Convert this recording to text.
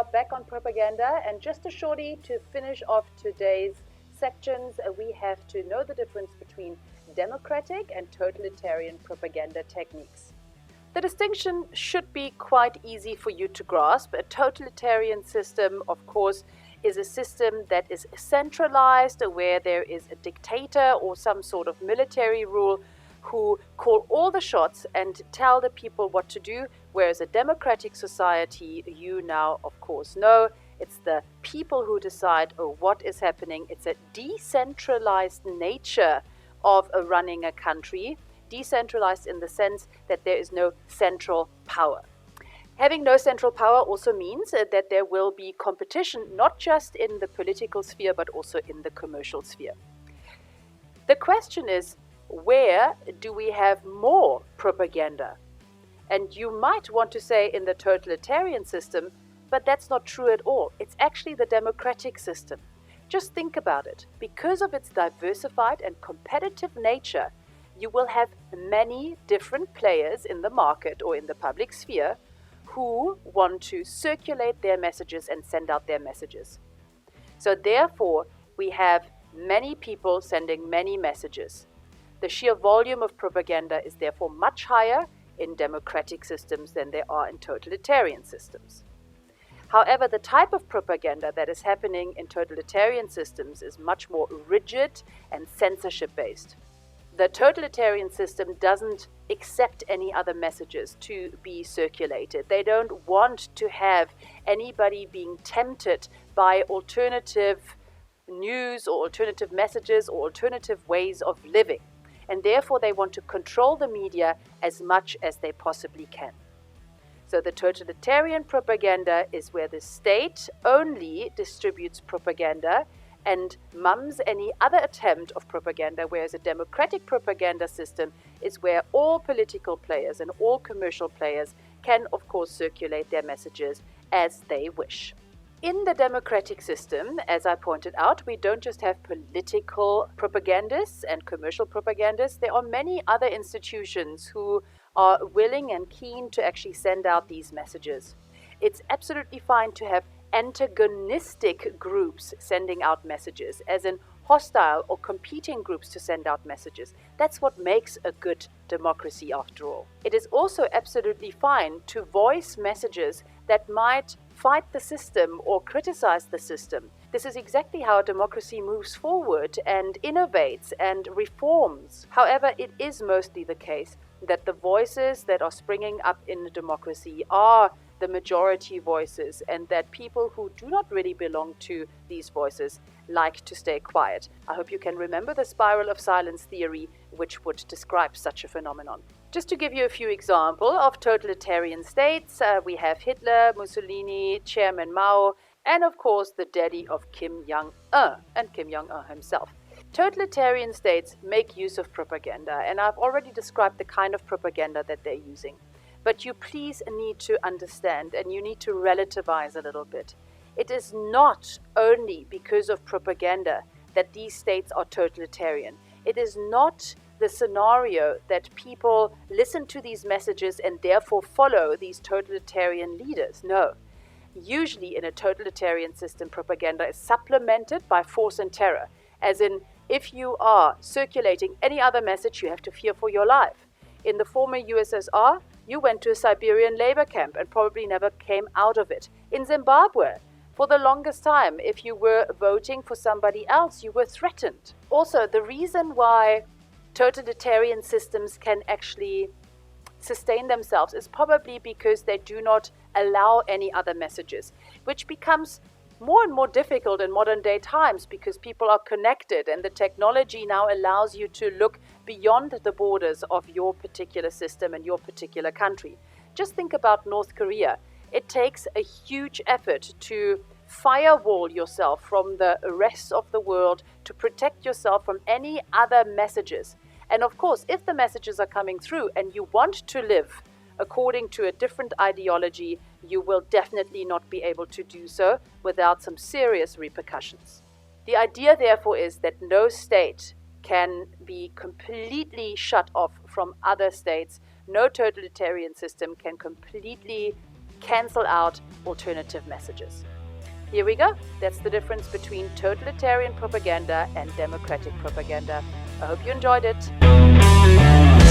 are back on propaganda, and just a shorty to finish off today's sections, we have to know the difference between democratic and totalitarian propaganda techniques. The distinction should be quite easy for you to grasp. A totalitarian system, of course, is a system that is centralized, where there is a dictator or some sort of military rule who call all the shots and tell the people what to do, whereas a democratic society, you now of course know, it's the people who decide what is happening. It's a decentralized nature of running a country, decentralized in the sense that there is no central power. Having no central power also means that there will be competition, not just in the political sphere, but also in the commercial sphere. The question is, where do we have more propaganda? And you might want to say in the totalitarian system, but that's not true at all. It's actually the democratic system. Just think about it. Because of its diversified and competitive nature, you will have many different players in the market or in the public sphere who want to circulate their messages and send out their messages. So therefore, we have many people sending many messages. The sheer volume of propaganda is therefore much higher in democratic systems than there are in totalitarian systems. However, the type of propaganda that is happening in totalitarian systems is much more rigid and censorship-based. The totalitarian system doesn't accept any other messages to be circulated. They don't want to have anybody being tempted by alternative news or alternative messages or alternative ways of living. And therefore they want to control the media as much as they possibly can. So the totalitarian propaganda is where the state only distributes propaganda and mums any other attempt of propaganda, whereas a democratic propaganda system is where all political players and all commercial players can, of course, circulate their messages as they wish. In the democratic system, as I pointed out, we don't just have political propagandists and commercial propagandists. There are many other institutions who are willing and keen to actually send out these messages. It's absolutely fine to have antagonistic groups sending out messages, as in hostile or competing groups to send out messages. That's what makes a good democracy after all. It is also absolutely fine to voice messages that might fight the system or criticize the system. This is exactly how democracy moves forward and innovates and reforms. However, it is mostly the case that the voices that are springing up in a democracy are the majority voices, and that people who do not really belong to these voices like to stay quiet. I hope you can remember the spiral of silence theory, which would describe such a phenomenon. Just to give you a few examples of totalitarian states, we have Hitler, Mussolini, Chairman Mao, and of course the daddy of Kim Jong-un and Kim Jong-un himself. Totalitarian states make use of propaganda, and I've already described the kind of propaganda that they're using. But you please need to understand, and you need to relativize a little bit. It is not only because of propaganda that these states are totalitarian. It is not the scenario that people listen to these messages and therefore follow these totalitarian leaders. No. Usually in a totalitarian system, propaganda is supplemented by force and terror. As in, if you are circulating any other message, you have to fear for your life. In the former USSR, you went to a Siberian labor camp and probably never came out of it. In Zimbabwe, for the longest time, if you were voting for somebody else, you were threatened. Also, the reason why totalitarian systems can actually sustain themselves is probably because they do not allow any other messages, which becomes more and more difficult in modern day times because people are connected and the technology now allows you to look beyond the borders of your particular system and your particular country. Just think about North Korea. It takes a huge effort to firewall yourself from the rest of the world, to protect yourself from any other messages. And of course, if the messages are coming through and you want to live according to a different ideology, you will definitely not be able to do so without some serious repercussions. The idea, therefore, is that no state can be completely shut off from other states. No totalitarian system can completely cancel out alternative messages. Here we go. That's the difference between totalitarian propaganda and democratic propaganda. I hope you enjoyed it.